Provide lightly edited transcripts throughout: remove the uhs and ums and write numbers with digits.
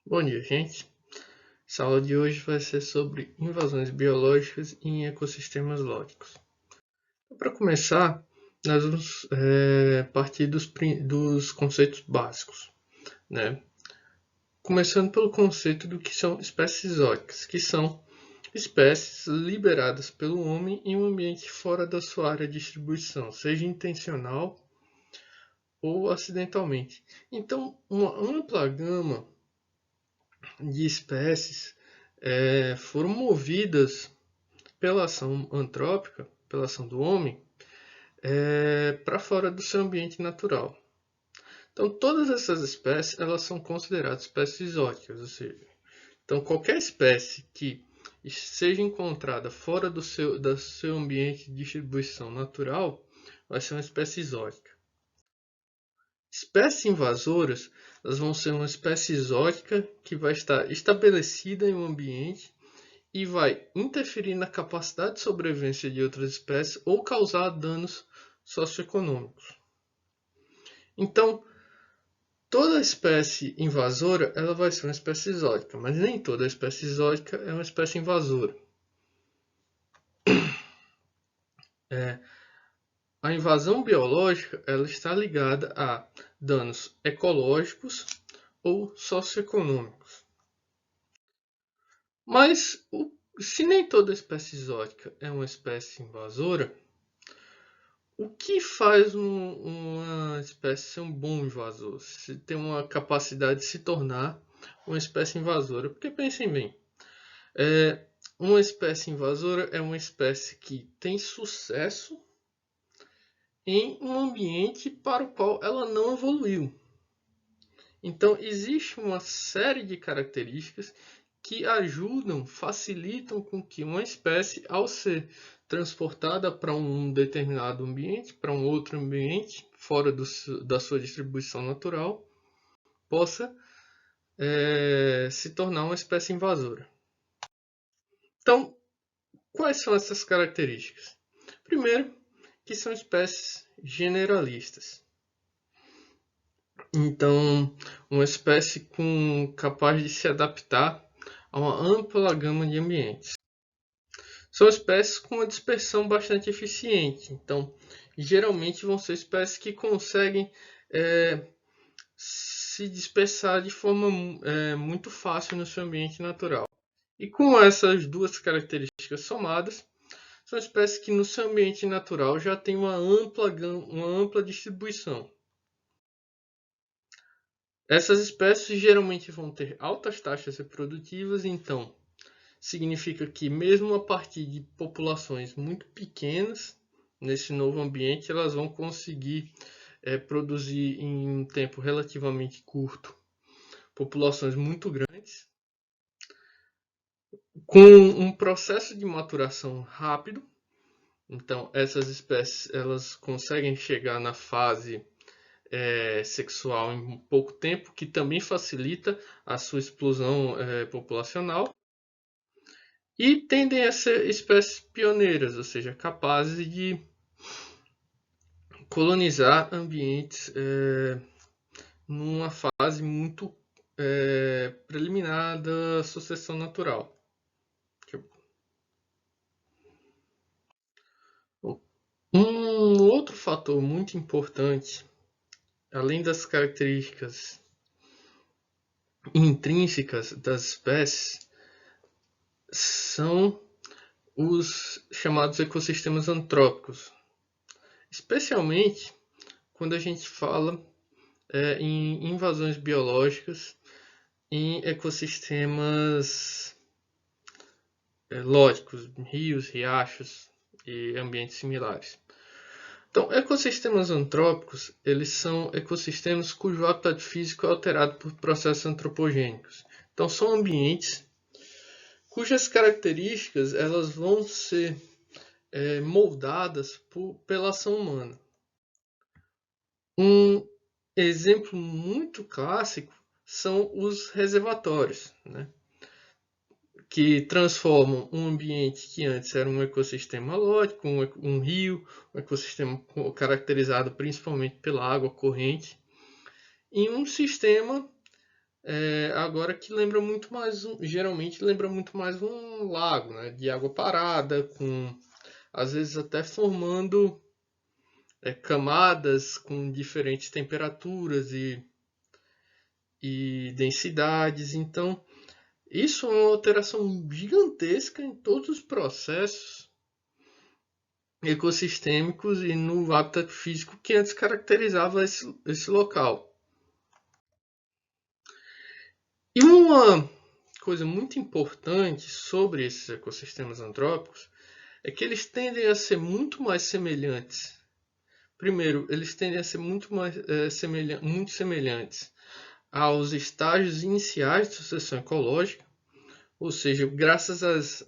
Bom dia, gente. Essa aula de hoje vai ser sobre invasões biológicas em ecossistemas lógicos. Para começar, nós vamos partir dos conceitos básicos, né? Começando pelo conceito do que são espécies exóticas, que são espécies liberadas pelo homem em um ambiente fora da sua área de distribuição, seja intencional ou acidentalmente. Então, uma ampla gama de espécies foram movidas pela ação antrópica, pela ação do homem, para fora do seu ambiente natural. Então, todas essas espécies elas são consideradas espécies exóticas, ou seja, então qualquer espécie que seja encontrada fora do seu ambiente de distribuição natural vai ser uma espécie exótica. Espécies invasoras elas vão ser uma espécie exótica que vai estar estabelecida em um ambiente e vai interferir na capacidade de sobrevivência de outras espécies ou causar danos socioeconômicos. Então, toda espécie invasora ela vai ser uma espécie exótica, mas nem toda espécie exótica é uma espécie invasora. A invasão biológica ela está ligada a danos ecológicos ou socioeconômicos. Mas se nem toda espécie exótica é uma espécie invasora, o que faz uma espécie ser um bom invasor? Se tem uma capacidade de se tornar uma espécie invasora? Porque pensem bem, uma espécie invasora é uma espécie que tem sucesso em um ambiente para o qual ela não evoluiu. Então, existe uma série de características que ajudam, facilitam com que uma espécie, ao ser transportada para um determinado ambiente, para um outro ambiente, fora da sua distribuição natural, possa se tornar uma espécie invasora. Então, quais são essas características? Primeiro, que são espécies generalistas. Então, uma espécie capaz de se adaptar a uma ampla gama de ambientes. São espécies com uma dispersão bastante eficiente. Então, geralmente vão ser espécies que conseguem se dispersar de forma muito fácil no seu ambiente natural. E com essas duas características somadas, são espécies que no seu ambiente natural já têm uma ampla distribuição. Essas espécies geralmente vão ter altas taxas reprodutivas, então significa que mesmo a partir de populações muito pequenas nesse novo ambiente, elas vão conseguir produzir em um tempo relativamente curto populações muito grandes, com um processo de maturação rápido. Então, essas espécies elas conseguem chegar na fase sexual em pouco tempo, que também facilita a sua explosão populacional. E tendem a ser espécies pioneiras, ou seja, capazes de colonizar ambientes numa fase muito preliminar da sucessão natural. Um outro fator muito importante, além das características intrínsecas das espécies, são os chamados ecossistemas antrópicos, especialmente quando a gente fala em invasões biológicas em ecossistemas lógicos, rios, riachos e ambientes similares. Então, ecossistemas antrópicos, eles são ecossistemas cujo habitat físico é alterado por processos antropogênicos. Então, são ambientes cujas características elas vão ser moldadas pela ação humana. Um exemplo muito clássico são os reservatórios, né? Que transformam um ambiente que antes era um ecossistema lógico, um rio, um ecossistema caracterizado principalmente pela água corrente, em um sistema agora que lembra muito mais, geralmente lembra muito mais um lago, né, de água parada, com às vezes até formando camadas com diferentes temperaturas e densidades. Então, isso é uma alteração gigantesca em todos os processos ecossistêmicos e no hábitat físico que antes caracterizava esse local. E uma coisa muito importante sobre esses ecossistemas antrópicos é que eles tendem a ser muito mais semelhantes. Primeiro, eles tendem a ser muito semelhantes aos estágios iniciais de sucessão ecológica, ou seja, graças às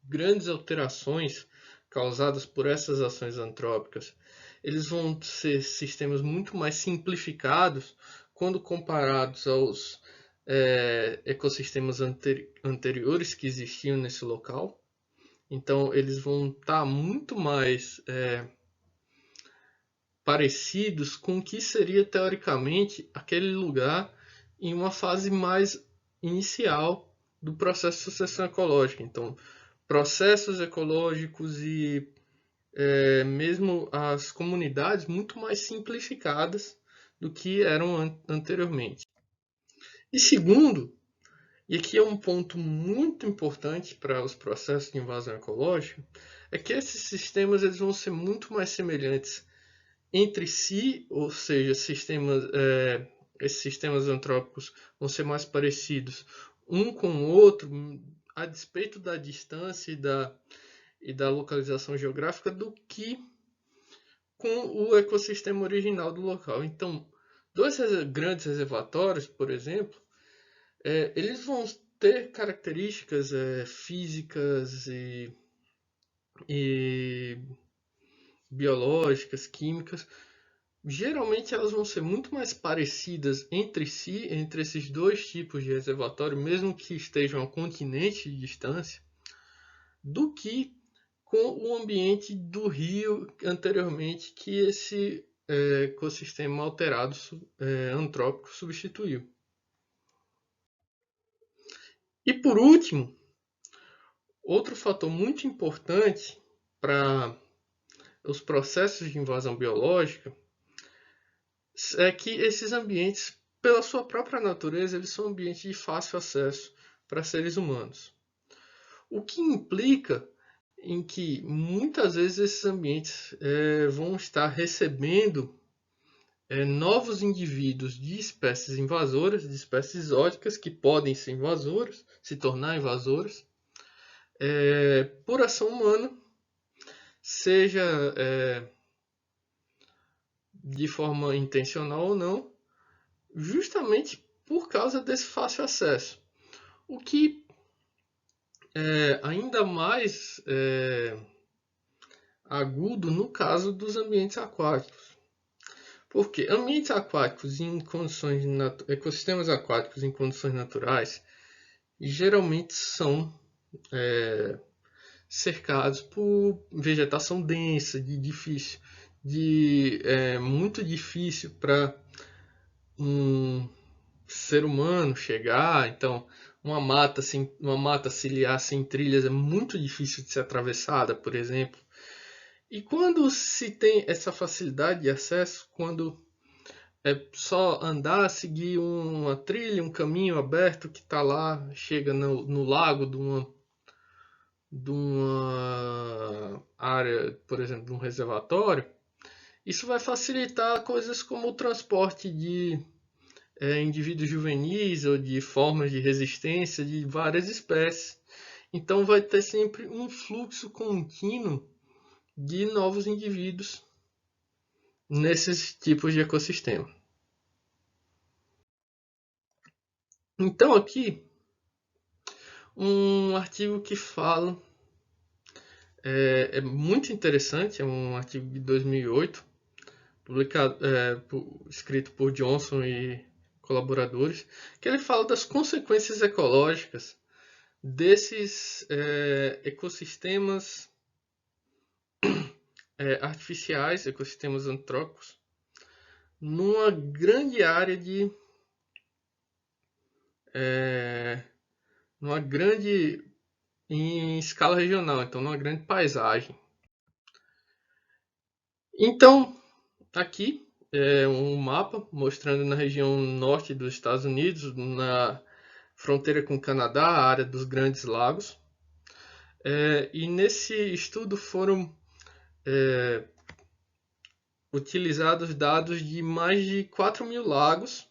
grandes alterações causadas por essas ações antrópicas, eles vão ser sistemas muito mais simplificados quando comparados aos ecossistemas anteriores que existiam nesse local. Então, eles vão estar muito mais parecidos com o que seria teoricamente aquele lugar em uma fase mais inicial do processo de sucessão ecológica. Então, processos ecológicos e mesmo as comunidades muito mais simplificadas do que eram anteriormente. E segundo, e aqui é um ponto muito importante para os processos de invasão ecológica, é que esses sistemas eles vão ser muito mais semelhantes entre si, ou seja, esses sistemas antrópicos vão ser mais parecidos um com o outro, a despeito da distância e da localização geográfica, do que com o ecossistema original do local. Então, dois grandes reservatórios, por exemplo, eles vão ter características físicas e biológicas, químicas. Geralmente elas vão ser muito mais parecidas entre si, entre esses dois tipos de reservatório, mesmo que estejam a continente de distância, do que com o ambiente do rio anteriormente que esse ecossistema alterado antrópico substituiu. E por último, outro fator muito importante para os processos de invasão biológica é que esses ambientes, pela sua própria natureza, eles são ambientes de fácil acesso para seres humanos. O que implica em que muitas vezes esses ambientes vão estar recebendo novos indivíduos de espécies invasoras, de espécies exóticas que podem ser invasoras, se tornar invasoras, por ação humana, seja de forma intencional ou não, justamente por causa desse fácil acesso. O que é ainda mais agudo no caso dos ambientes aquáticos. Porque ambientes aquáticos em condições ecossistemas aquáticos em condições naturais geralmente são cercados por vegetação densa, muito difícil para um ser humano chegar. Então, uma mata ciliar sem trilhas é muito difícil de ser atravessada, por exemplo. E quando se tem essa facilidade de acesso, quando é só andar, seguir uma trilha, um caminho aberto que está lá, chega no lago de uma área, por exemplo, de um reservatório, isso vai facilitar coisas como o transporte de indivíduos juvenis ou de formas de resistência de várias espécies. Então vai ter sempre um fluxo contínuo de novos indivíduos nesses tipos de ecossistema. Então aqui um artigo que fala é muito interessante, é um artigo de 2008, publicado, escrito por Johnson e colaboradores, que ele fala das consequências ecológicas desses ecossistemas artificiais, ecossistemas antrópicos, numa grande área de numa grande, em escala regional, então numa grande paisagem. Então, aqui é um mapa mostrando na região norte dos Estados Unidos, na fronteira com o Canadá, a área dos Grandes Lagos. E nesse estudo foram utilizados dados de mais de 4.000 lagos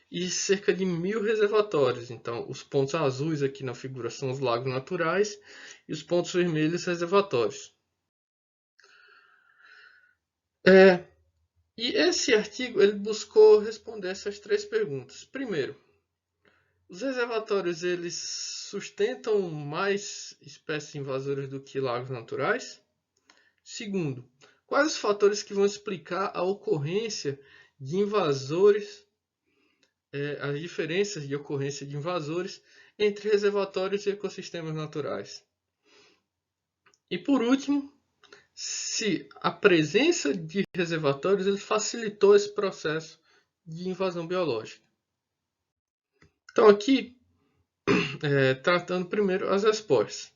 e cerca de 1.000 reservatórios. Então, os pontos azuis aqui na figura são os lagos naturais e os pontos vermelhos reservatórios. E esse artigo ele buscou responder essas três perguntas. Primeiro, os reservatórios eles sustentam mais espécies invasoras do que lagos naturais? Segundo, quais os fatores que vão explicar a ocorrência de invasores, as diferenças de ocorrência de invasores entre reservatórios e ecossistemas naturais? E por último, se a presença de reservatórios ele facilitou esse processo de invasão biológica. Então aqui, tratando primeiro as respostas.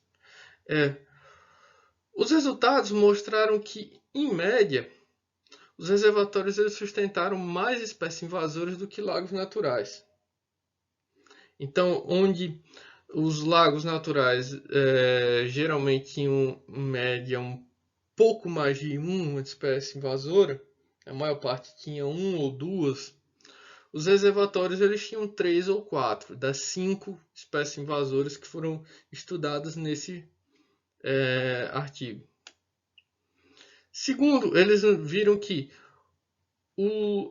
Os resultados mostraram que, em média, os reservatórios eles sustentaram mais espécies invasoras do que lagos naturais. Então, onde os lagos naturais geralmente tinham, em média, um pouco mais de uma espécie invasora, a maior parte tinha uma ou duas, os reservatórios eles tinham 3 ou 4 das 5 espécies invasoras que foram estudadas nesse artigo. Segundo, eles viram que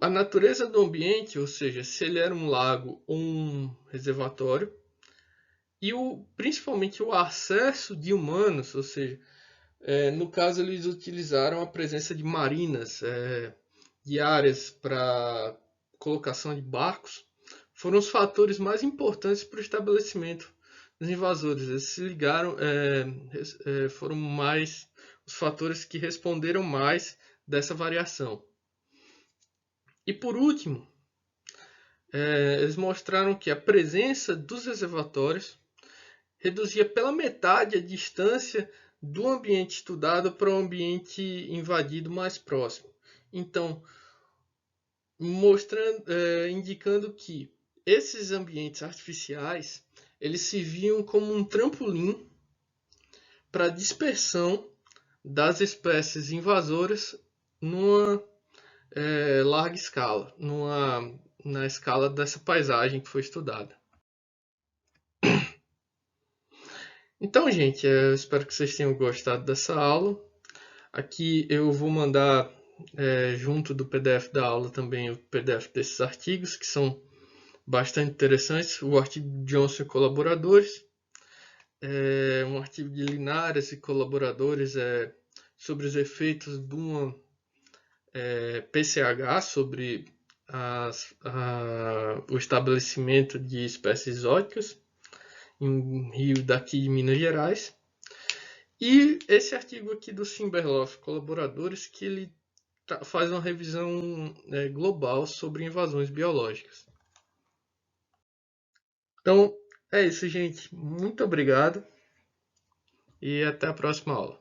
a natureza do ambiente, ou seja, se ele era um lago ou um reservatório, e principalmente o acesso de humanos, ou seja, no caso eles utilizaram a presença de marinas, de áreas para colocação de barcos, foram os fatores mais importantes para o estabelecimento dos invasores. Eles se ligaram, foram mais os fatores que responderam mais dessa variação. E por último, eles mostraram que a presença dos reservatórios reduzia pela metade a distância do ambiente estudado para o ambiente invadido mais próximo. Então, indicando que esses ambientes artificiais eles serviam como um trampolim para a dispersão das espécies invasoras numa larga escala, na escala dessa paisagem que foi estudada. Então, gente, eu espero que vocês tenham gostado dessa aula. Aqui eu vou mandar junto do PDF da aula também o PDF desses artigos, que são bastante interessantes. O artigo de Johnson e colaboradores, um artigo de Linares e colaboradores sobre os efeitos de uma PCH sobre o estabelecimento de espécies exóticas em um rio daqui de Minas Gerais. E esse artigo aqui do Simberloff colaboradores, que ele faz uma revisão global sobre invasões biológicas. Então, é isso, gente. Muito obrigado e até a próxima aula.